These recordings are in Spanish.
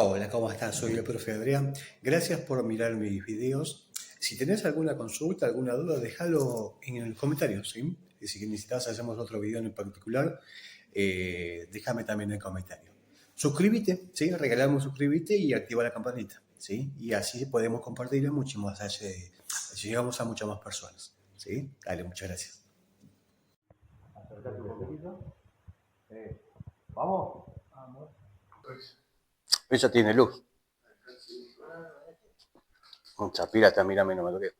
Hola, ¿cómo estás? Soy el profe Adrián. Gracias por mirar mis videos. Si tenés alguna consulta, alguna duda, déjalo en el comentario, ¿sí? Y si necesitas, hacemos otro video en particular, déjame también en el comentario. Suscríbete, ¿sí? Regalame un suscríbete y activa la campanita, ¿sí? Y así podemos compartir mucho más allá llegamos a muchas más personas, ¿sí? Dale, muchas gracias. Acércate un poquitito. ¿Vamos? Ella tiene luz. Mucha pírate, mírame, no me lo veo.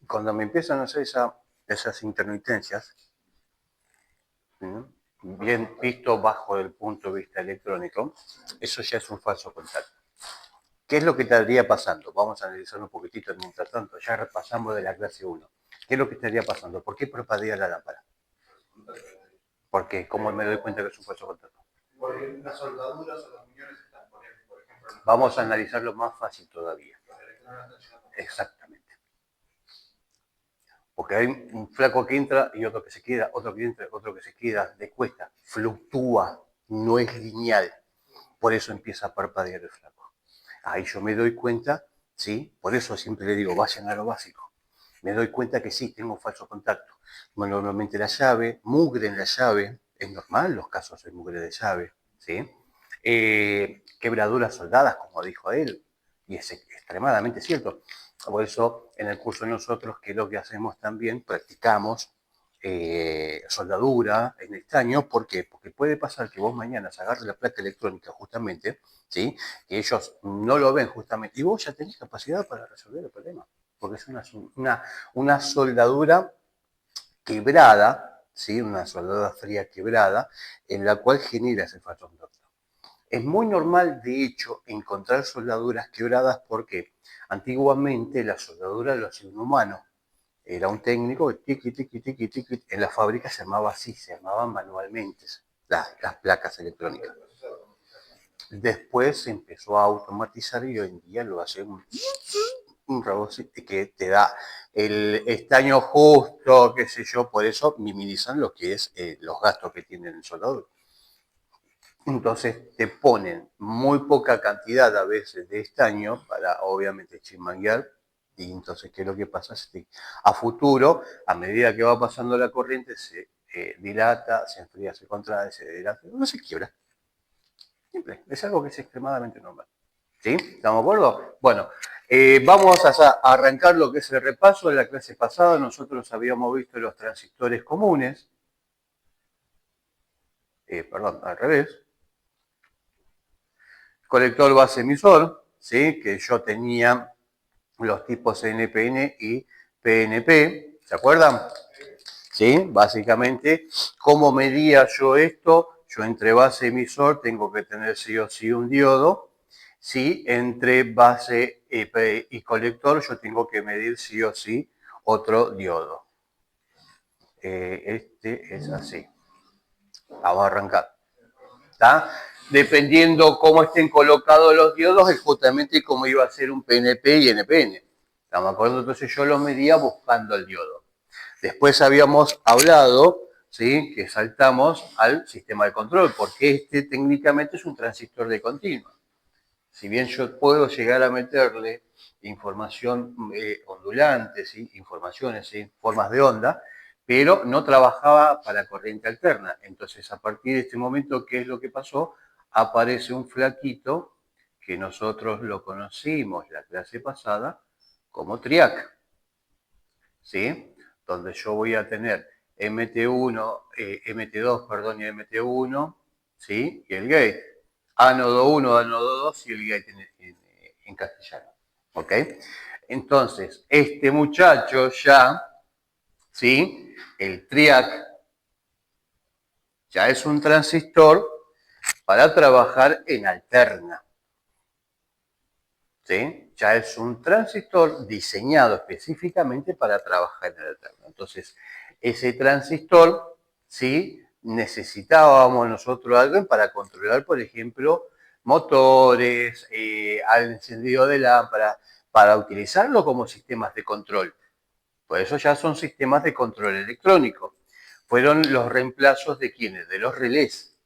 Cuando me empiezan a hacer esas intermitencias, bien visto bajo el punto de vista electrónico, eso ya es un falso contacto. ¿Qué es lo que estaría pasando? Vamos a analizarlo un poquitito mientras tanto, ya repasamos de la clase 1. ¿Qué es lo que estaría pasando? ¿Por qué parpadea la lámpara? ¿Por qué? ¿Cómo me doy cuenta que es un falso contacto? Porque las soldaduras o los muñones están, por ejemplo. Vamos a analizarlo más fácil todavía. Exactamente. Porque hay un flaco que entra y otro que se queda, otro que entra, otro que se queda, de cuesta, fluctúa, no es lineal. Por eso empieza a parpadear el flaco. Ahí yo me doy cuenta, ¿sí? Por eso siempre le digo, vayan a lo básico. Me doy cuenta que sí, tengo falso contacto. Bueno, normalmente la llave, mugre en la llave, es normal los casos de mugre de llave, ¿sí? Quebraduras soldadas, como dijo él, y es extremadamente cierto. Por eso, en el curso de nosotros, que es lo que hacemos también, practicamos soldadura en estaño. ¿Por qué? Porque puede pasar que vos mañana agarres la placa electrónica justamente, ¿sí? Que ellos no lo ven justamente, y vos ya tenés capacidad para resolver el problema, porque es una soldadura quebrada, ¿sí? Una soldadura fría quebrada, en la cual genera ese falso contacto. Es muy normal, de hecho, encontrar soldaduras quebradas porque antiguamente la soldadura lo hacía un humano. Era un técnico que tiqui, tiqui, tiqui, tiqui. En la fábrica se llamaba así, se llamaban manualmente las placas electrónicas. Después se empezó a automatizar y hoy en día lo hace un robot que te da el estaño justo, qué sé yo, por eso minimizan lo que es los gastos que tiene el soldador. Entonces te ponen muy poca cantidad a veces de estaño para obviamente chimanguear. Y entonces, ¿qué es lo que pasa? A futuro, a medida que va pasando la corriente, se dilata, se enfría, se contrae, se dilata, no se quiebra. Simple, es algo que es extremadamente normal. ¿Sí? ¿Estamos de acuerdo? Bueno, vamos a arrancar lo que es el repaso de la clase pasada. Nosotros habíamos visto los transistores comunes. Perdón, al revés. Colector base emisor, ¿sí? Que yo tenía los tipos NPN y PNP, ¿se acuerdan? ¿Sí? Básicamente, ¿cómo medía yo esto? Yo entre base emisor tengo que tener sí o sí un diodo. Sí, entre base y colector yo tengo que medir sí o sí otro diodo. Este es así. Vamos a arrancar. ¿Está? Dependiendo cómo estén colocados los diodos, es justamente cómo iba a ser un PNP y NPN. ¿Estamos de acuerdo? Entonces yo lo medía buscando el diodo. Después habíamos hablado, ¿sí? Que saltamos al sistema de control, porque este técnicamente es un transistor de continua. Si bien yo puedo llegar a meterle información ondulante, ¿sí? Informaciones, ¿sí? Formas de onda, pero no trabajaba para corriente alterna. Entonces, a partir de este momento, ¿qué es lo que pasó? Aparece un flaquito que nosotros lo conocimos la clase pasada como triac, ¿sí? Donde yo voy a tener MT1, MT2, perdón, y MT1, ¿sí? Y el gate. Ánodo 1, ánodo 2 y el gate en castellano, ¿ok? Entonces, este muchacho ya, ¿sí? El triac ya es un transistor para trabajar en alterna, ¿sí? Ya es un transistor diseñado específicamente para trabajar en alterna. Entonces, ese transistor, ¿sí? Necesitábamos nosotros algo para controlar, por ejemplo, motores, al encendido de lámparas, para utilizarlo como sistemas de control. Por eso ya son sistemas de control electrónico. Fueron los reemplazos de ¿quiénes? De los relés.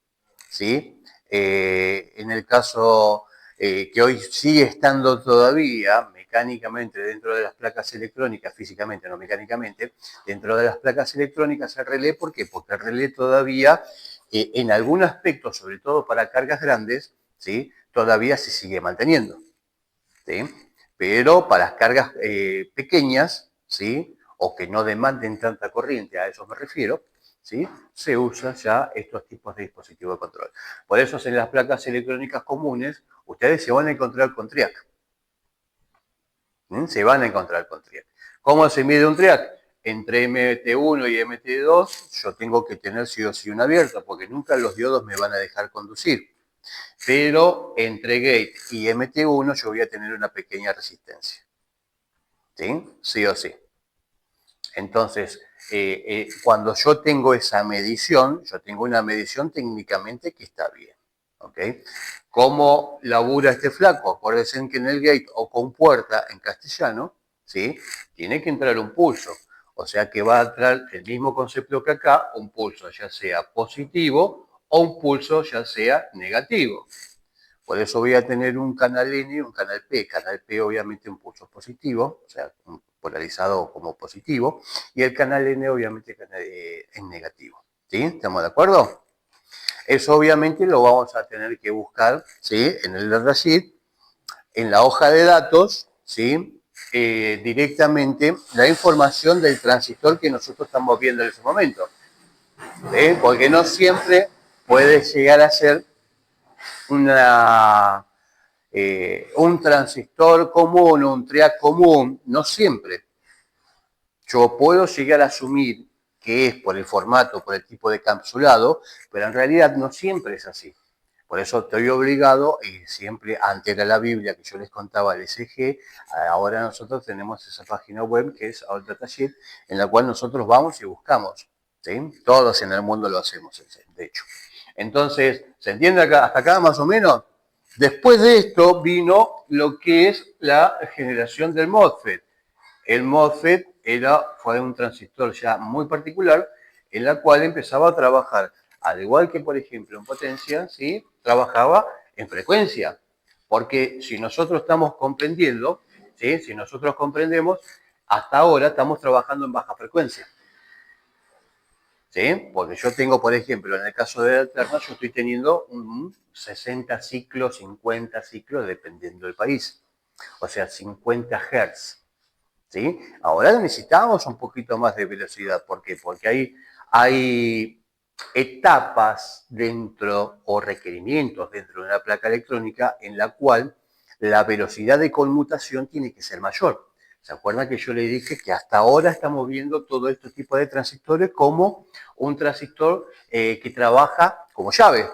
¿sí? En el caso que hoy sigue estando todavía mecánicamente dentro de las placas electrónicas, físicamente, no mecánicamente, dentro de las placas electrónicas el relé, ¿por qué? Porque el relé todavía, en algún aspecto, sobre todo para cargas grandes, ¿sí? Todavía se sigue manteniendo, ¿sí? Pero para las cargas pequeñas, ¿sí? O que no demanden tanta corriente, a eso me refiero, ¿sí? Se usan ya estos tipos de dispositivos de control. Por eso en las placas electrónicas comunes, ustedes se van a encontrar con TRIAC. Se van a encontrar con TRIAC. ¿Cómo se mide un TRIAC? Entre MT1 y MT2 yo tengo que tener sí o sí un abierto, porque nunca los diodos me van a dejar conducir. Pero entre gate y MT1 yo voy a tener una pequeña resistencia. ¿Sí? Sí o sí. Entonces, cuando yo tengo esa medición, yo tengo una medición técnicamente que está bien. ¿Ok? ¿Cómo labura este flaco? Acuérdense que en el gate o con puerta en castellano, ¿sí? Tiene que entrar un pulso. O sea que va a entrar el mismo concepto que acá, un pulso ya sea positivo o un pulso ya sea negativo. Por eso voy a tener un canal N y un canal P. Canal P obviamente un pulso positivo, o sea, polarizado como positivo, y el canal N obviamente es negativo. ¿Sí? ¿Estamos de acuerdo? Eso obviamente lo vamos a tener que buscar, ¿sí? En el datasheet, en la hoja de datos, ¿sí? Directamente la información del transistor que nosotros estamos viendo en ese momento. ¿Sí? Porque no siempre puede llegar a ser un transistor común, un triac común, no siempre. Yo puedo llegar a asumir que es por el formato, por el tipo de encapsulado, pero en realidad no siempre es así. Por eso estoy obligado, y siempre antes era la Biblia que yo les contaba el SG, ahora nosotros tenemos esa página web que es All Datasheet, en la cual nosotros vamos y buscamos. ¿Sí? Todos en el mundo lo hacemos, de hecho. Entonces, ¿se entiende acá, hasta acá más o menos? Después de esto vino lo que es la generación del MOSFET. El MOSFET fue un transistor ya muy particular en la cual empezaba a trabajar, al igual que por ejemplo en potencia, ¿sí? Trabajaba en frecuencia. Porque si nosotros estamos comprendiendo, ¿sí? Si nosotros comprendemos, hasta ahora estamos trabajando en baja frecuencia. ¿Sí? Porque yo tengo, por ejemplo, en el caso de alterna, yo estoy teniendo 60 ciclos, 50 ciclos, dependiendo del país. O sea, 50 Hz. ¿Sí? Ahora necesitamos un poquito más de velocidad. ¿Por qué? Porque hay etapas dentro o requerimientos dentro de una placa electrónica en la cual la velocidad de conmutación tiene que ser mayor. ¿Se acuerdan que yo le dije que hasta ahora estamos viendo todo este tipo de transistores como un transistor que trabaja como llave?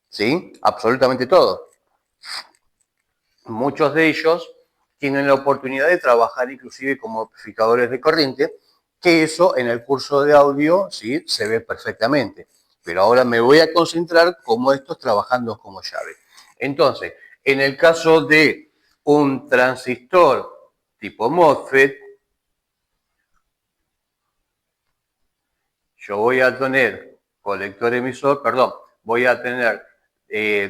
¿Sí? Absolutamente todo. Muchos de ellos tienen la oportunidad de trabajar inclusive como amplificadores de corriente, que eso en el curso de audio sí se ve perfectamente. Pero ahora me voy a concentrar como estos trabajando como llave. Entonces, en el caso de un transistor tipo MOSFET, yo voy a tener colector emisor, perdón, voy a tener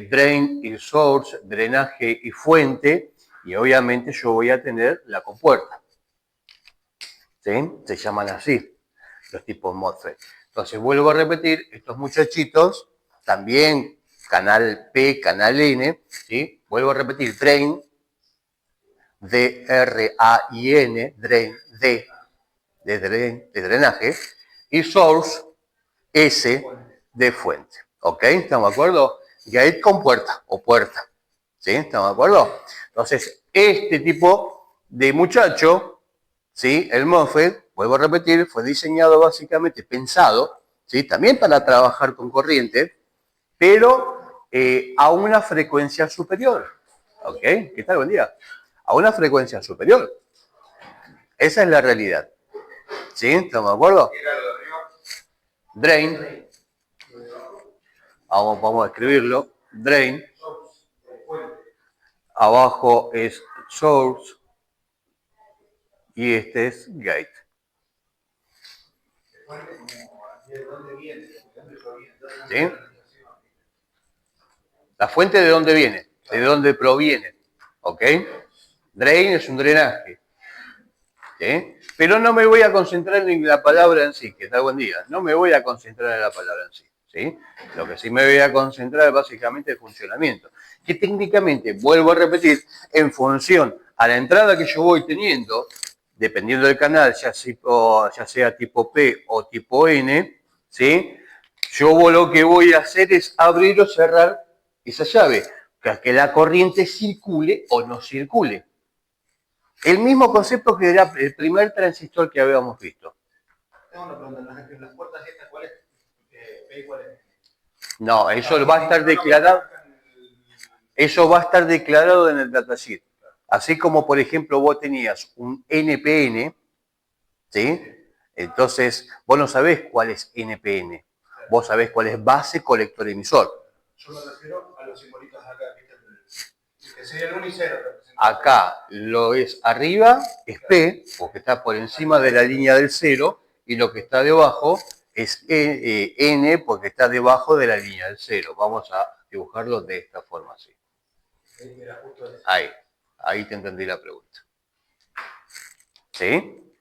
drain y source, drenaje y fuente, y obviamente yo voy a tener la compuerta. ¿Sí? Se llaman así los tipos MOSFET. Entonces vuelvo a repetir, estos muchachitos, también canal P, canal N, ¿sí? Vuelvo a repetir, drain, D-R-A-I-N, drain, D, de drenaje, y source, S, de fuente. ¿Ok? ¿Estamos de acuerdo? Gate con puerta o puerta. ¿Sí? ¿Estamos de acuerdo? Entonces, este tipo de muchacho, ¿sí? El MOSFET, vuelvo a repetir, fue diseñado básicamente, pensado, ¿sí? También para trabajar con corriente, pero a una frecuencia superior. ¿Ok? ¿Qué tal? Buen día. A una frecuencia superior. Esa es la realidad. ¿Sí? ¿Estamos de acuerdo? Drain. Vamos a escribirlo. Drain. Abajo es source. Y este es gate. ¿Sí? ¿La fuente de dónde viene? ¿De dónde proviene? ¿Ok? Drain es un drenaje. ¿Sí? Pero no me voy a concentrar en la palabra en sí, que tal buen día. No me voy a concentrar en la palabra en sí. ¿Sí? Lo que sí me voy a concentrar es básicamente el funcionamiento. Que técnicamente, vuelvo a repetir, en función a la entrada que yo voy teniendo, dependiendo del canal, ya sea tipo P o tipo N, ¿sí? Yo lo que voy a hacer es abrir o cerrar esa llave, para que la corriente circule o no circule. El mismo concepto que era el primer transistor que habíamos visto. Tengo una pregunta, ¿en las puertas estas cuál es? ¿P y cuál es? No, eso va a estar declarado. Eso va a estar declarado en el datasheet. Así como, por ejemplo, vos tenías un NPN, ¿sí? Entonces, vos no sabés cuál es NPN. Vos sabés cuál es base, colector, emisor. Yo me refiero a los simbolitos acá, que sería el 1 y 0. Acá lo es arriba, es P, porque está por encima de la línea del 0, y lo que está debajo es N, porque está debajo de la línea del 0. Vamos a dibujarlo de esta forma, así. Ahí te entendí la pregunta. ¿Sí?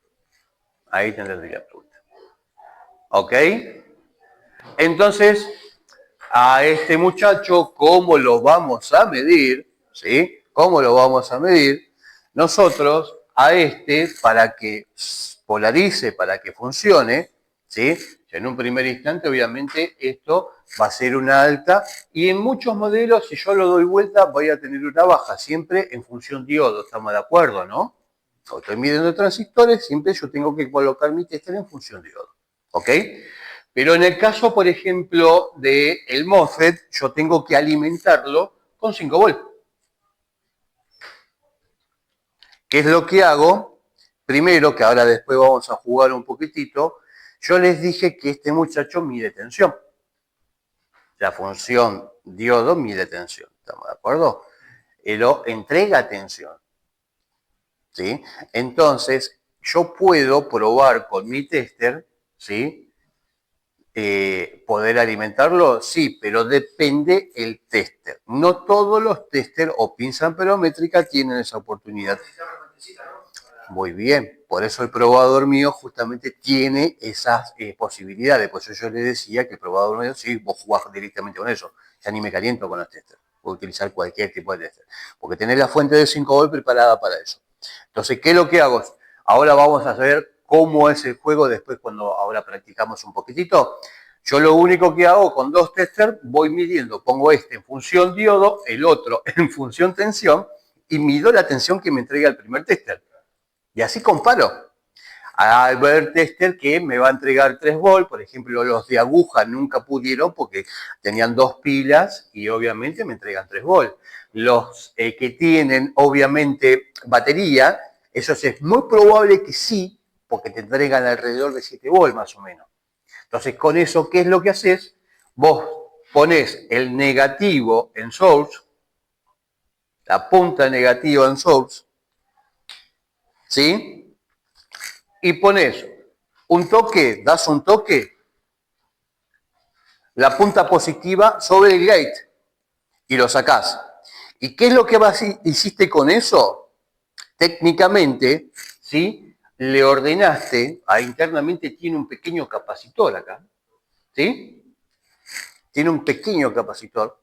Ahí te entendí la pregunta. ¿Ok? Entonces, a este muchacho, ¿cómo lo vamos a medir? ¿Sí? ¿Cómo lo vamos a medir? Nosotros, a este, para que polarice, para que funcione, ¿sí? En un primer instante, obviamente, esto va a ser una alta, y en muchos modelos, si yo lo doy vuelta, voy a tener una baja, siempre en función diodo, ¿estamos de acuerdo, no? Cuando estoy midiendo transistores, siempre yo tengo que colocar mi tester en función diodo, ¿ok? Pero en el caso, por ejemplo, del MOSFET, yo tengo que alimentarlo con 5 volts. ¿Qué es lo que hago? Primero, que ahora después vamos a jugar un poquitito, yo les dije que este muchacho mide tensión. La función diodo mide tensión, ¿estamos de acuerdo? Lo entrega tensión. ¿Sí? Entonces, yo puedo probar con mi tester, ¿sí? ¿Poder alimentarlo? Sí, pero depende el tester. No todos los testers o pinza amperométrica tienen esa oportunidad. Muy bien, por eso el probador mío justamente tiene esas posibilidades. Por eso yo le decía que el probador mío, sí, vos jugás directamente con eso. Ya ni me caliento con los testers. Puedo utilizar cualquier tipo de tester. Porque tenés la fuente de 5 volts preparada para eso. Entonces, ¿qué es lo que hago? Ahora vamos a ver cómo es el juego después cuando ahora practicamos un poquitito. Yo lo único que hago con dos testers, voy midiendo, pongo este en función diodo, el otro en función tensión, y mido la tensión que me entrega el primer tester. Y así comparo. Al ver tester que me va a entregar 3 volts, por ejemplo, los de aguja nunca pudieron porque tenían 2 pilas y obviamente me entregan 3 volts. Los que tienen obviamente batería, eso es muy probable que sí, porque te entregan alrededor de 7 volts más o menos. Entonces, con eso, ¿qué es lo que haces? Vos ponés el negativo en source, la punta negativa en source, ¿sí? Y pones un toque, das un toque, la punta positiva sobre el gate y lo sacás. ¿Y qué es lo que hiciste con eso? Técnicamente, ¿sí? Le ordenaste, internamente tiene un pequeño capacitor acá, ¿sí? Tiene un pequeño capacitor.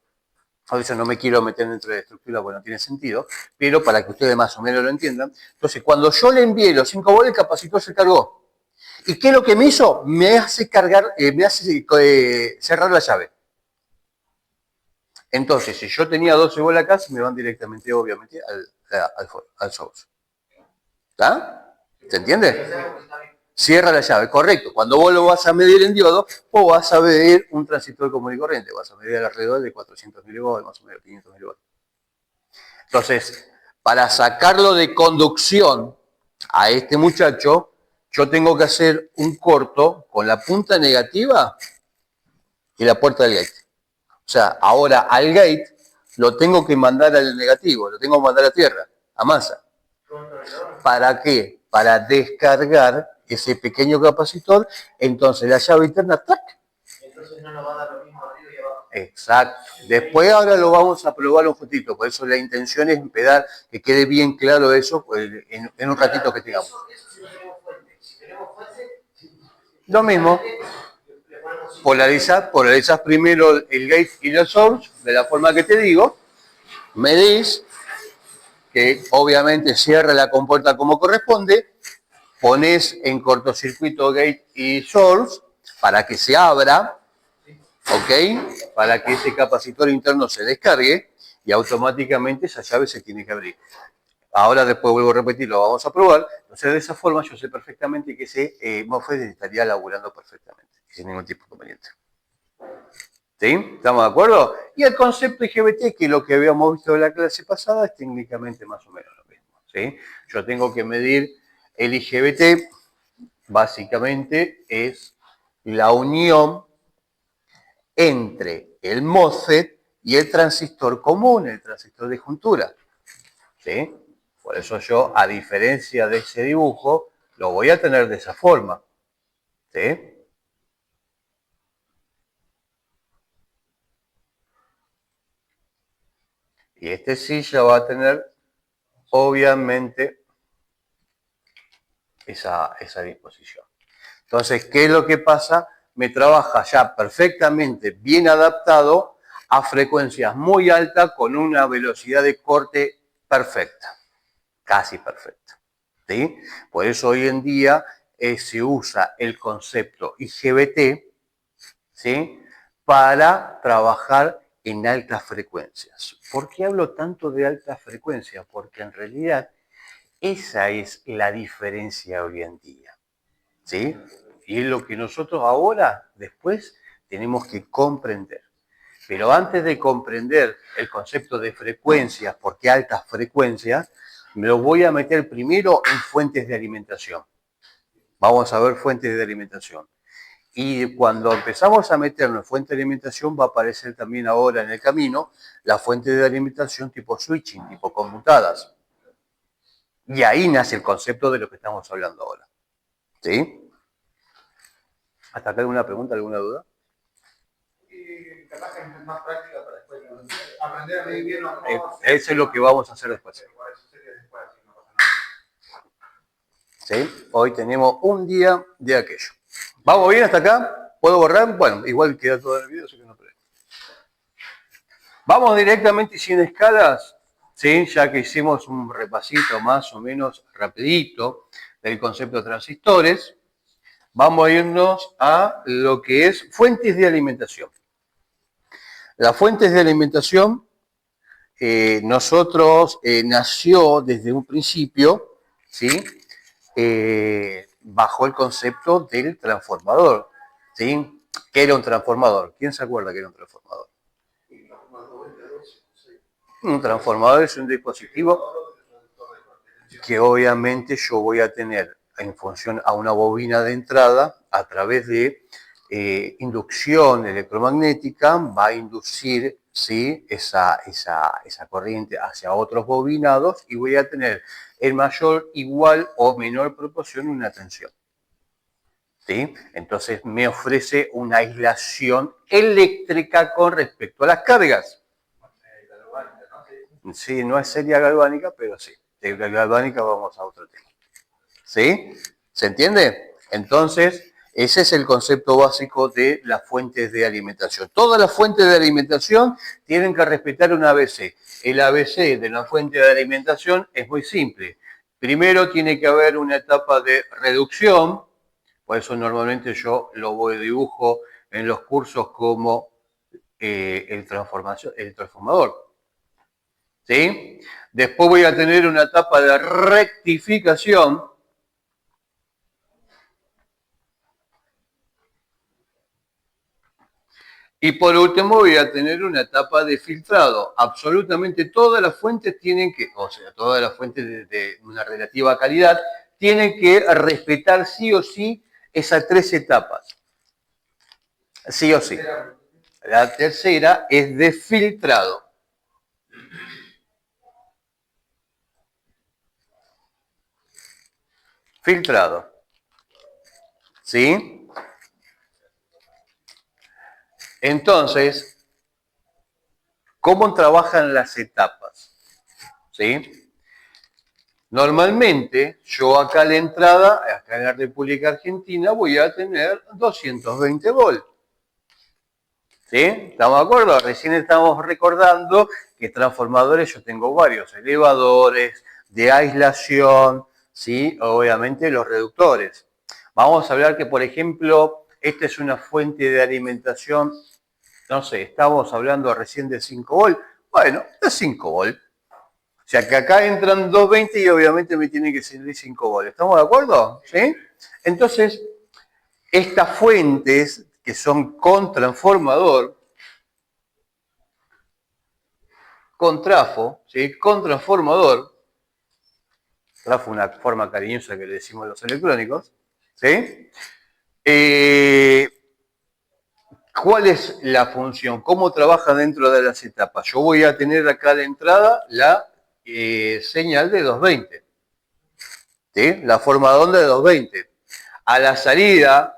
A veces no me quiero meter dentro de la estructura porque no tiene sentido, pero para que ustedes más o menos lo entiendan. Entonces, cuando yo le envié los 5 volts, el capacitor se cargó. ¿Y qué es lo que me hizo? Me hace cargar, me hace cerrar la llave. Entonces, si yo tenía 12 volts acá, se me van directamente, obviamente, al source. ¿Está? ¿Se entiende? Cierra la llave, correcto. Cuando vos lo vas a medir en diodo, vos vas a medir un transistor común y corriente. Vas a medir alrededor de 400 milivolts, más o menos 500 milivolts. Entonces, para sacarlo de conducción a este muchacho, yo tengo que hacer un corto con la punta negativa y la puerta del gate. O sea, ahora al gate lo tengo que mandar al negativo, lo tengo que mandar a tierra, a masa. ¿Para qué? Para descargar ese pequeño capacitor, entonces la llave interna, ¡tac! Entonces no nos va a dar lo mismo arriba y abajo. Exacto. Después ahora lo vamos a probar un poquito, por eso la intención es empezar que quede bien claro eso pues, en un ratito que tengamos. Lo mismo, polarizás primero el gate y el source, de la forma que te digo, medís que obviamente cierra la compuerta como corresponde, pones en cortocircuito gate y source para que se abra, ¿ok? Para que ese capacitor interno se descargue y automáticamente esa llave se tiene que abrir. Ahora después vuelvo a repetir, lo vamos a probar. Entonces de esa forma yo sé perfectamente que ese MOSFET estaría laburando perfectamente, sin ningún tipo de inconveniente. ¿Sí? ¿Estamos de acuerdo? Y el concepto IGBT, que es lo que habíamos visto en la clase pasada, es técnicamente más o menos lo mismo. ¿Sí? Yo tengo que medir el IGBT, básicamente es la unión entre el MOSFET y el transistor común, el transistor de juntura. ¿Sí? Por eso yo, a diferencia de ese dibujo, lo voy a tener de esa forma. ¿Sí? Y este sí ya va a tener, obviamente, esa disposición. Entonces, ¿qué es lo que pasa? Me trabaja ya perfectamente bien adaptado a frecuencias muy altas con una velocidad de corte perfecta, casi perfecta. ¿Sí? Por eso hoy en día se usa el concepto IGBT, ¿sí? Para trabajar en altas frecuencias. ¿Por qué hablo tanto de altas frecuencias? Porque en realidad esa es la diferencia hoy en día. ¿Sí? Y es lo que nosotros ahora, después, tenemos que comprender. Pero antes de comprender el concepto de frecuencias, ¿por qué altas frecuencias? Me lo voy a meter primero en fuentes de alimentación. Vamos a ver fuentes de alimentación. Y cuando empezamos a meternos en fuente de alimentación, va a aparecer también ahora en el camino la fuente de alimentación tipo switching, tipo conmutadas. Y ahí nace el concepto de lo que estamos hablando ahora. ¿Sí? ¿Hasta acá alguna pregunta, alguna duda? Y capaz que es más práctica para después aprender a medir bien los Eso es lo que vamos a hacer después. ¿Sí? Hoy tenemos un día de aquello. ¿Vamos bien hasta acá? ¿Puedo borrar? Bueno, igual queda todo en el video, así que no problema. Vamos directamente sin escalas, ¿sí? Ya que hicimos un repasito más o menos rapidito del concepto de transistores, vamos a irnos a lo que es fuentes de alimentación. Las fuentes de alimentación, nosotros nació desde un principio, ¿sí? Bajo el concepto del transformador, ¿sí? ¿Qué era un transformador? ¿Quién se acuerda que era un transformador? Un transformador es un dispositivo que obviamente yo voy a tener en función a una bobina de entrada a través de inducción electromagnética, va a inducir, ¿sí? esa corriente hacia otros bobinados y voy a tener en mayor, igual o menor proporción una tensión. ¿Sí? Entonces me ofrece una aislación eléctrica con respecto a las cargas. Sí, no es serie galvánica, pero sí. De galvánica vamos a otro tema. ¿Sí? ¿Se entiende? Entonces, ese es el concepto básico de las fuentes de alimentación. Todas las fuentes de alimentación tienen que respetar un ABC. El ABC de la fuente de alimentación es muy simple. Primero tiene que haber una etapa de reducción, por eso normalmente yo lo dibujo en los cursos como el transformador. ¿Sí? Después voy a tener una etapa de rectificación. Y por último voy a tener una etapa de filtrado. Absolutamente todas las fuentes tienen que, o sea, todas las fuentes de una relativa calidad, tienen que respetar sí o sí esas tres etapas. Sí o sí. La tercera es de filtrado. Filtrado. ¿Sí? Entonces, ¿Cómo trabajan las etapas? ¿Sí? Normalmente, yo acá a la entrada, acá en la República Argentina, voy a tener 220 volts. ¿Sí? ¿Estamos de acuerdo? Recién estamos recordando que transformadores yo tengo varios, elevadores, de aislación, ¿sí? Obviamente los reductores. Vamos a hablar que, por ejemplo, esta es una fuente de alimentación, no sé, estamos hablando recién de 5 volts. Bueno, es 5 volts. O sea que acá entran 220 y obviamente me tiene que salir 5 volts. ¿Estamos de acuerdo? ¿Sí? Entonces, estas fuentes que son con transformador, con trafo, ¿sí? Con transformador, trafo es una forma cariñosa que le decimos a los electrónicos, ¿sí? ¿Cuál es la función? ¿Cómo trabaja dentro de las etapas? Yo voy a tener acá de entrada la señal de 220, ¿sí? La forma de onda de 220. A la salida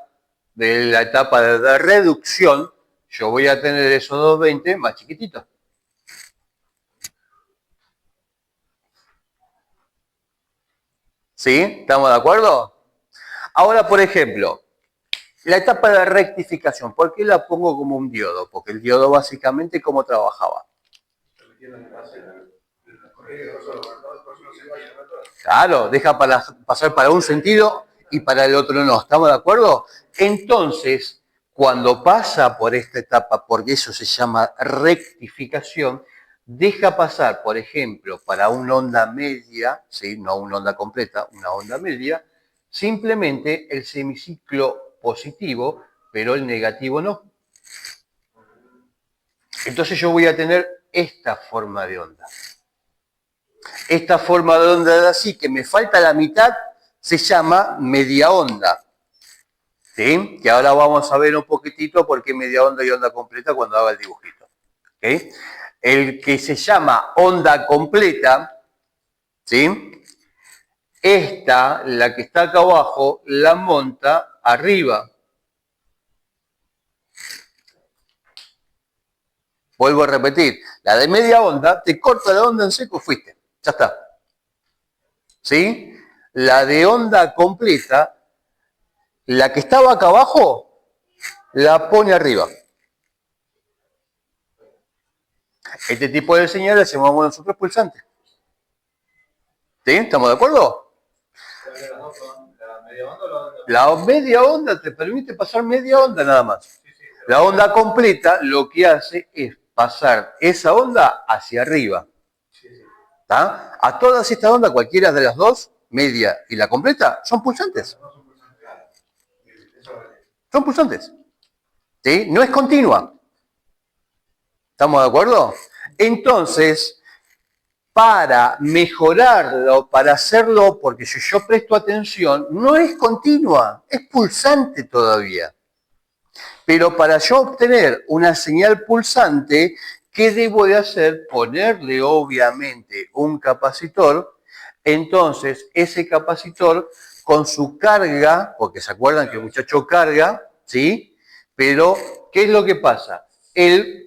de la etapa de reducción, yo voy a tener esos 220 más chiquititos. ¿Sí? ¿Estamos de acuerdo? Ahora, por ejemplo, la etapa de rectificación, ¿por qué la pongo como un diodo? Porque el diodo básicamente, ¿cómo trabajaba? Claro, deja pasar para un sentido y para el otro no. ¿Estamos de acuerdo? Entonces, cuando pasa por esta etapa, porque eso se llama rectificación, deja pasar, por ejemplo, para una onda media, ¿sí? No una onda completa, una onda media, simplemente el semiciclo positivo, pero el negativo no. Entonces yo voy a tener esta forma de onda. Esta forma de onda de así, que me falta la mitad, se llama media onda. ¿Sí? Que ahora vamos a ver un poquitito por qué media onda y onda completa cuando haga el dibujito. ¿Okay? El que se llama onda completa, ¿sí? Esta, la que está acá abajo, la monta arriba. Vuelvo a repetir, la de media onda, te corta la onda en seco, fuiste. Ya está. ¿Sí? La de onda completa, la que estaba acá abajo, la pone arriba. Este tipo de señales llamamos nosotros pulsantes. ¿Sí? ¿Estamos de acuerdo? La media onda te permite pasar media onda nada más. La onda completa lo que hace es pasar esa onda hacia arriba. ¿Tá? A todas estas ondas, cualquiera de las dos, media y la completa, son pulsantes. Son pulsantes. ¿Sí? No es continua. ¿Estamos de acuerdo? Entonces, para mejorarlo, para hacerlo, porque si yo presto atención, no es continua, es pulsante todavía. Pero para yo obtener una señal pulsante, ¿qué debo de hacer? Ponerle obviamente un capacitor. Entonces, ese capacitor con su carga, porque se acuerdan que el muchacho carga, ¿sí? Pero, ¿qué es lo que pasa? Él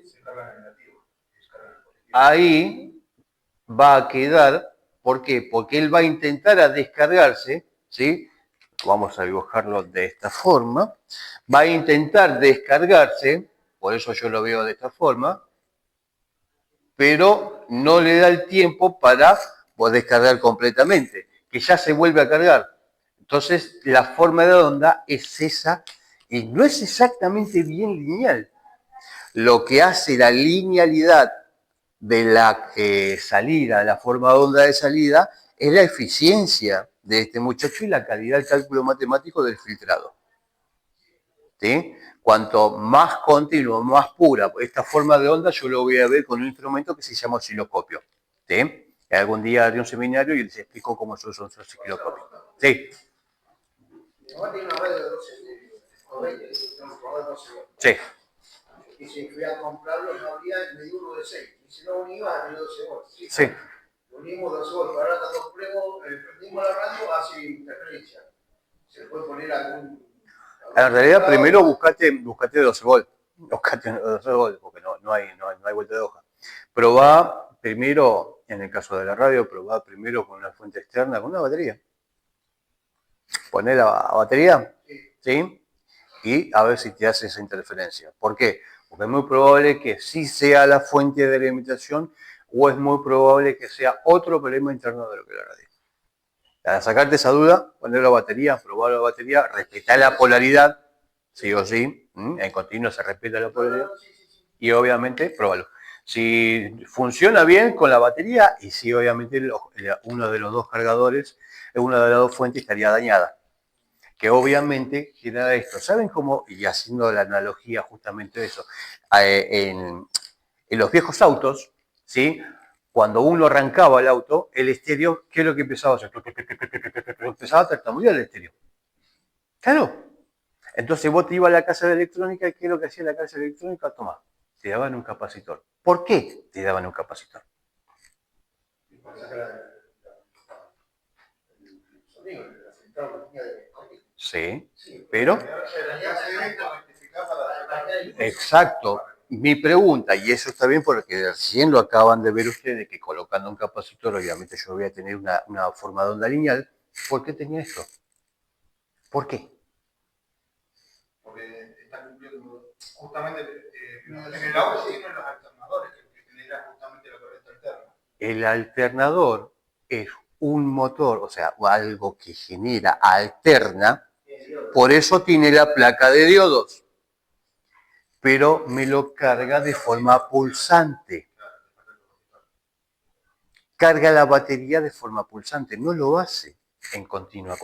ahí va a quedar, ¿por qué? Porque él va a intentar a descargarse, ¿sí? Vamos a dibujarlo de esta forma. Va a intentar descargarse, por eso yo lo veo de esta forma, pero no le da el tiempo para poder descargar completamente, que ya se vuelve a cargar. Entonces, la forma de onda es esa y no es exactamente bien lineal. Lo que hace la linealidad de la salida, la forma de onda de salida, es la eficiencia de este muchacho y la calidad del cálculo matemático del filtrado. ¿Sí? Cuanto más continuo, más pura esta forma de onda, yo lo voy a ver con un instrumento que se llama osciloscopio. ¿Sí? Algún día haré un seminario y les explico cómo son los osciloscopios. ¿Sí? Sí. Y si fui a comprarlo, no había, me dio uno de 6. Y si no unía, me dio 12 volts. Sí. Unimos 12 volts, ahora dos pruebas, prendimos la radio, hace interferencia. Se le puede poner algún. En realidad, primero buscate 12 volts. Buscate 12 volts, porque no hay vuelta de hoja. Probá primero, en el caso de la radio, probá primero con una fuente externa, con una batería. Poné la batería, ¿sí? Y a ver si te hace esa interferencia. ¿Por qué? Porque es muy probable que sí sea la fuente de alimentación o es muy probable que sea otro problema interno de lo que es la radio. Para sacarte esa duda, poner la batería, probar la batería, respetar la polaridad, sí o sí, en continuo se respeta la polaridad y obviamente pruébalo. Si funciona bien con la batería y si obviamente uno de los dos cargadores, una de las dos fuentes estaría dañada, que obviamente genera esto. ¿Saben cómo? Y haciendo la analogía justamente de eso, en los viejos autos, ¿sí? Cuando uno arrancaba el auto, el estéreo, ¿qué es lo que empezaba a hacer? Empezaba a tartamudear el estéreo. Claro. Entonces vos te ibas a la casa de electrónica y ¿qué es lo que hacía la casa de electrónica? Toma, te daban un capacitor. ¿Por qué te daban un capacitor? Sí, pero... Exacto. Mi pregunta, y eso está bien porque recién lo acaban de ver ustedes, que colocando un capacitor, obviamente yo voy a tener una forma de onda lineal. ¿Por qué tenía esto? ¿Por qué? Porque está cumpliendo justamente en el auto tienen los alternadores que generan justamente la corriente alterna. El alternador es un motor, o sea, algo que genera, alterna, por eso tiene la placa de diodos, pero me lo carga de forma pulsante. Carga la batería de forma pulsante, no lo hace en continua.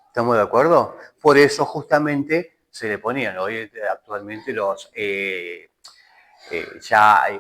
¿Estamos de acuerdo? Por eso justamente se le ponían hoy actualmente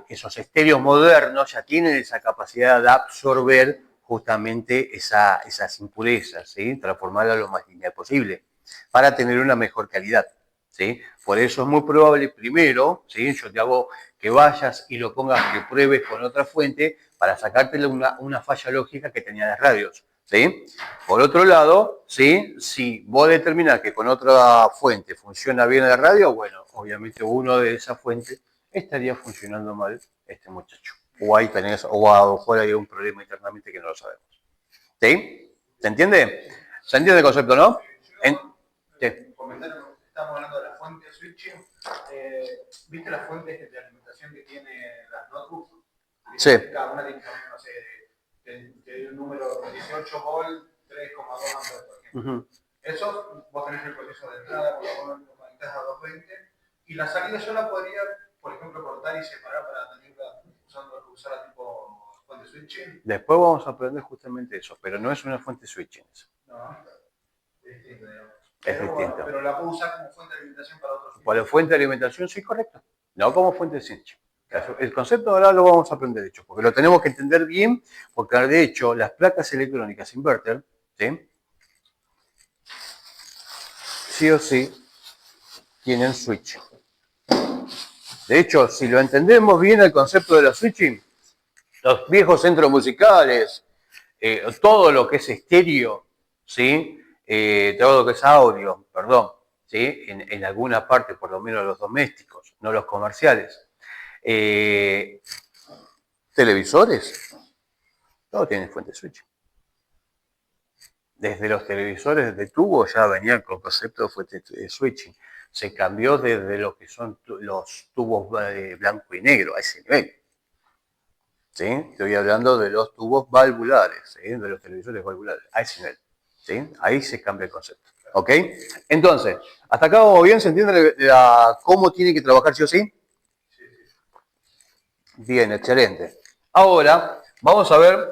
esos estéreos modernos ya tienen esa capacidad de absorber justamente esas impurezas, ¿sí? Transformarlas lo más lineal posible para tener una mejor calidad. ¿Sí? Por eso es muy probable, primero, ¿sí? Yo te hago que vayas y lo pongas, que pruebes con otra fuente para sacarte una falla lógica que tenía las radios. ¿Sí? Por otro lado, ¿sí? Si vos determinás que con otra fuente funciona bien la radio, bueno, obviamente uno de esas fuentes estaría funcionando mal este muchacho. O ahí tenés, o a lo mejor hay un problema internamente que no lo sabemos. ¿Sí? ¿Se entiende? ¿Se entiende el concepto, no? Comentario, estamos hablando de la fuente de switching. ¿Viste las fuentes de alimentación que tiene las notebooks? Sí. Cada una tiene, no sé, de un número 18 volt, 3,2 amperes, por ejemplo. Eso, vos tenés el proceso de entrada, por lo menos lo conectás a 220, y la salida yo la podría, por ejemplo, cortar y separar para tenerla usarla tipo fuente switching. Después vamos a aprender justamente eso, pero no es una fuente switching. No, es distinto, digamos. Es distinto. Pero la puedo usar como fuente de alimentación para otros. Para fuente de alimentación, sí, correcto. No como fuente de switching. El concepto ahora lo vamos a aprender, de hecho, porque lo tenemos que entender bien, porque de hecho las placas electrónicas inverter, ¿sí? Sí o sí tienen switch. De hecho, si lo entendemos bien el concepto de la switching, los viejos centros musicales, todo lo que es estéreo, ¿sí? Todo lo que es audio, perdón, ¿sí? En alguna parte, por lo menos los domésticos, no los comerciales. Televisores, todo tiene fuente switch. Desde los televisores de tubo ya venían con concepto de fuente switching. Se cambió desde lo que son los tubos blanco y negro a ese nivel. ¿Sí? Estoy hablando de los tubos valvulares, ¿sí? De los televisores valvulares, a ese nivel. ¿Sí? Ahí se cambia el concepto. ¿Ok? Entonces, ¿hasta acá vamos bien? ¿Se entiende cómo tiene que trabajar sí o sí? Bien, excelente. Ahora, vamos a ver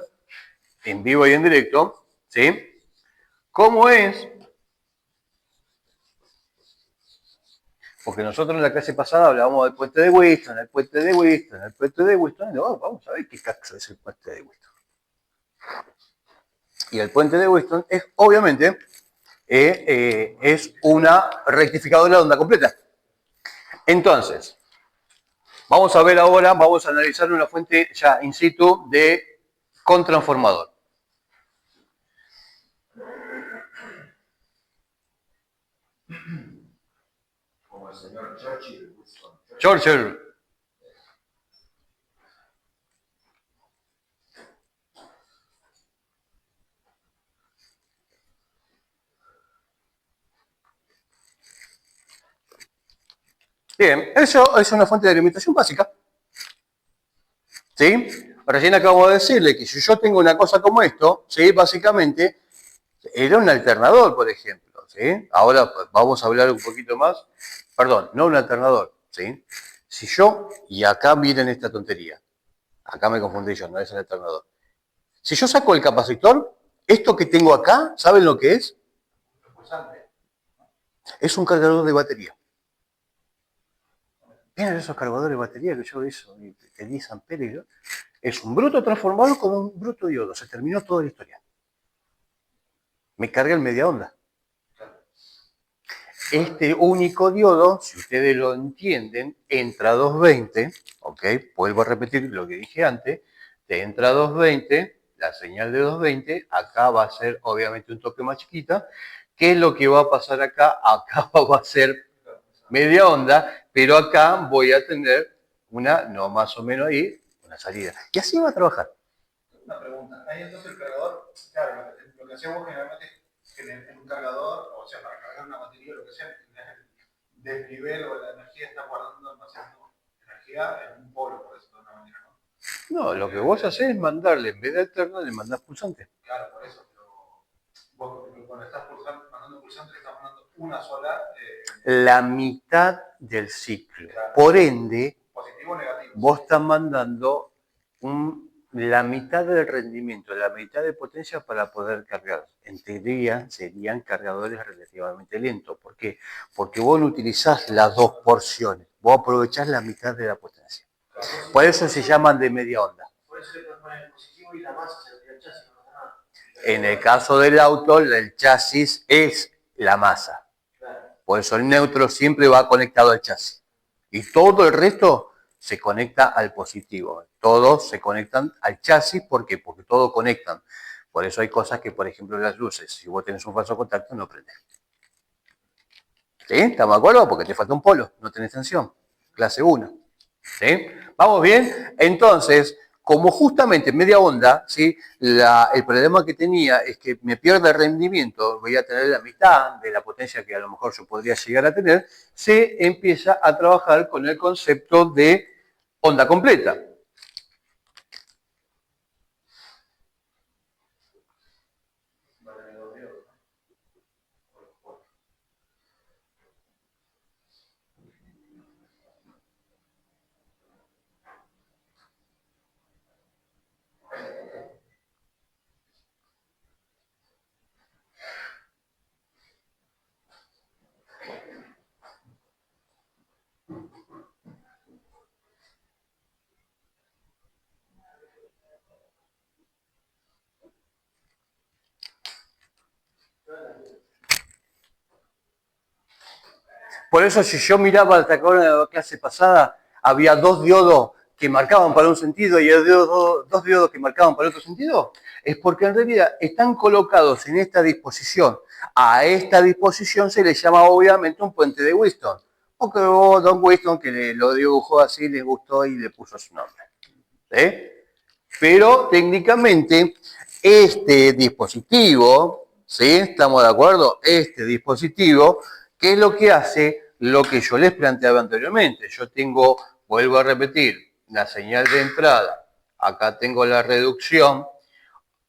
en vivo y en directo, ¿sí? ¿Cómo es? Porque nosotros en la clase pasada hablábamos del puente de Wheaton, el puente de Wheaton, el puente de Wheaton. No, vamos a ver qué caxa es el puente de Wheaton. Y el puente de Wheaton es, obviamente, es una rectificadora de onda completa. Entonces, vamos a ver ahora, vamos a analizar una fuente ya in situ de contransformador. Como el señor Churchill. Churchill. Bien, eso es una fuente de alimentación básica. ¿Sí? Recién acabo de decirle que si yo tengo una cosa como esto, ¿sí? Básicamente, era un alternador, por ejemplo. ¿Sí? Ahora vamos a hablar un poquito más. Perdón, no un alternador. ¿Sí? Si yo, y acá miren esta tontería, acá me confundí yo, no es el alternador. Si yo saco el capacitor, esto que tengo acá, ¿saben lo que es? Es un cargador de batería. ¿Vienen esos cargadores de batería que yo hizo de 10 amperes? Es un bruto transformador con un bruto diodo. Se terminó toda la historia. Me carga el media onda. Este único diodo, si ustedes lo entienden, entra a 220, ¿ok? Vuelvo a repetir lo que dije antes, te entra a 220, la señal de 220, acá va a ser obviamente un toque más chiquita. ¿Qué es lo que va a pasar acá? Acá va a ser media onda, pero acá voy a tener una, no más o menos ahí, una salida. Y así va a trabajar. Una pregunta, ahí entonces el cargador, claro, lo que hacemos generalmente es que en un cargador, o sea, para cargar una batería o lo que sea, el desnivel o la energía está guardando, almacenando energía en un polo, por decirlo de una manera, ¿no? No, lo que vos hacés es mandarle, en vez de alterno, le mandás pulsante. Claro, por eso, pero vos cuando estás mandando pulsante, estás mandando una sola. La mitad del ciclo. Claro. Por ende, Positivo o negativo. Vos estás mandando la mitad del rendimiento, la mitad de potencia para poder cargar. En teoría serían cargadores relativamente lentos. ¿Por qué? Porque vos no utilizás las dos porciones, vos aprovechás la mitad de la potencia. Por eso se llaman de media onda. Por eso le ponen el positivo y la masa se el chasis. En el caso del auto, el chasis es la masa. Por eso el neutro siempre va conectado al chasis. Y todo el resto se conecta al positivo. Todos se conectan al chasis. ¿Por qué? Porque todos conectan. Por eso hay cosas que, por ejemplo, las luces, si vos tenés un falso contacto, no prende. ¿Sí? ¿Estamos de acuerdo? Porque te falta un polo, no tenés tensión. Clase 1. ¿Sí? ¿Vamos bien? Entonces, como justamente media onda, ¿sí? El problema que tenía es que me pierde rendimiento, voy a tener la mitad de la potencia que a lo mejor yo podría llegar a tener, se empieza a trabajar con el concepto de onda completa. Por eso si yo miraba hasta acá en la clase pasada, había dos diodos que marcaban para un sentido y dos diodos que marcaban para otro sentido, es porque en realidad están colocados en esta disposición. A esta disposición se le llama obviamente un puente de Wheaton. O que Don Wheaton, que lo dibujó así, le gustó y le puso su nombre. ¿Sí? Pero técnicamente este dispositivo, ¿sí? ¿Estamos de acuerdo? Este dispositivo, ¿qué es lo que hace? Lo que yo les planteaba anteriormente. Yo tengo, vuelvo a repetir, la señal de entrada. Acá tengo la reducción.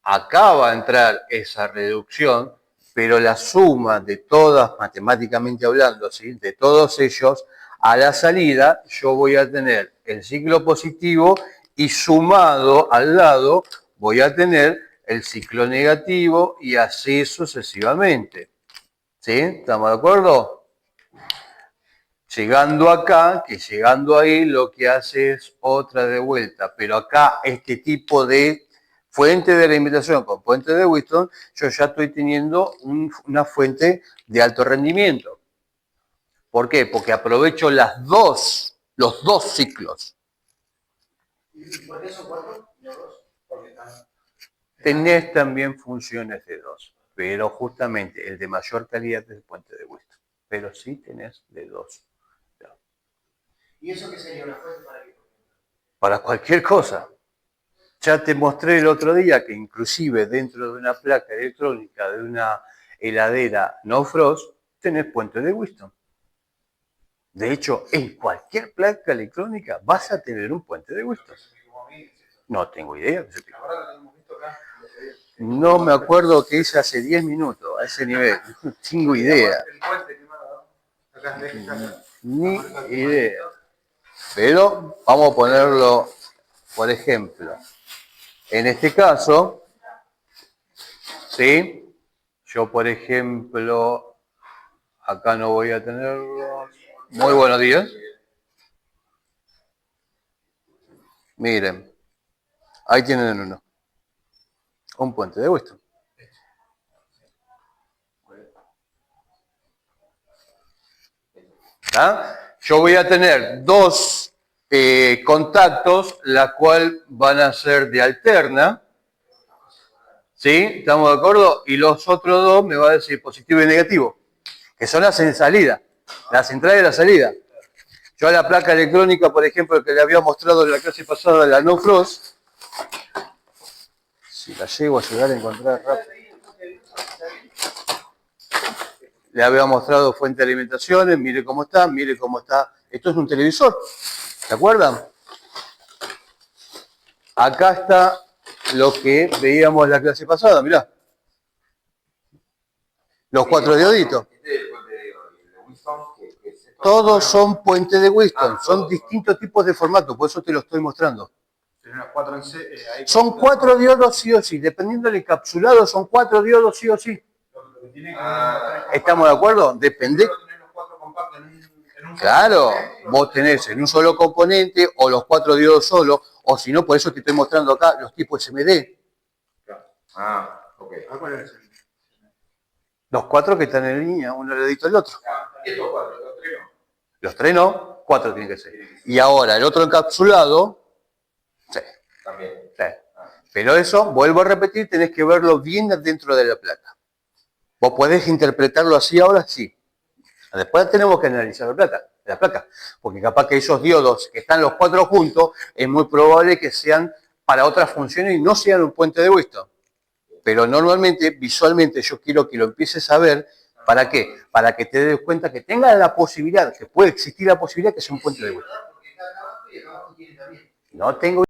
Acá va a entrar esa reducción, pero la suma de todas, matemáticamente hablando, ¿sí? De todos ellos, a la salida yo voy a tener el ciclo positivo y sumado al lado voy a tener el ciclo negativo y así sucesivamente. ¿Sí? ¿Estamos de acuerdo? Llegando acá, que llegando ahí lo que hace es otra de vuelta, pero acá este tipo de fuente de alimentación con puente de Wheaton, yo ya estoy teniendo una fuente de alto rendimiento. ¿Por qué? Porque aprovecho los dos ciclos. ¿Y por qué son cuatro? No dos. Porque están. Tenés también funciones de dos, pero justamente el de mayor calidad es el puente de Wheaton. Pero sí tenés de dos. ¿Y eso qué sería una fuente para qué? Para cualquier cosa. Ya te mostré el otro día que inclusive dentro de una placa electrónica de una heladera no frost tenés puente de Wheaton. De hecho, en cualquier placa electrónica vas a tener un puente de Whiston. No tengo idea. No me acuerdo qué hice hace 10 minutos, a ese nivel. No tengo idea. Ni idea. Pero vamos a ponerlo, por ejemplo, en este caso, ¿sí? Yo, por ejemplo, acá no voy a tenerlo. Muy buenos días. Miren, ahí tienen uno. Un puente de Whiston. ¿Ah? Yo voy a tener dos contactos, la cual van a ser de alterna. ¿Sí? ¿Estamos de acuerdo? Y los otros dos me va a decir positivo y negativo, que son las en salida, las entradas y la salida. Yo a la placa electrónica, por ejemplo, que le había mostrado en la clase pasada, la No Frost, si la llego a llegar a encontrar rápido. Le había mostrado fuente de alimentaciones, mire cómo está, mire cómo está. Esto es un televisor, ¿se acuerdan? Acá está lo que veíamos en la clase pasada, mirá. Los 4 dioditos. Todos son puentes de Whiston, son distintos tipos de formato, por eso te lo estoy mostrando. Son 4 diodos sí o sí, dependiendo del encapsulado, son 4 diodos sí o sí. ¿Estamos de acuerdo? Depende. Claro, vos tenés en un solo componente o los 4 diodos solo, o si no, por eso te estoy mostrando acá los tipos SMD. Ok. Los 4 que están en línea, uno al ladito del otro. Estos 4, los 3 no. Los 3 no, 4 tienen que ser. Y ahora el otro encapsulado, sí. También. Sí. Pero eso, vuelvo a repetir, tenés que verlo bien dentro de la placa. Vos podés interpretarlo así ahora, sí. Después tenemos que analizar la placa, porque capaz que esos diodos que están los 4 juntos, es muy probable que sean para otras funciones y no sean un puente de Whiston. Pero normalmente, visualmente, yo quiero que lo empieces a ver. ¿Para qué? Para que te des cuenta que tengas la posibilidad, que puede existir la posibilidad que sea un puente de Whiston. No tengo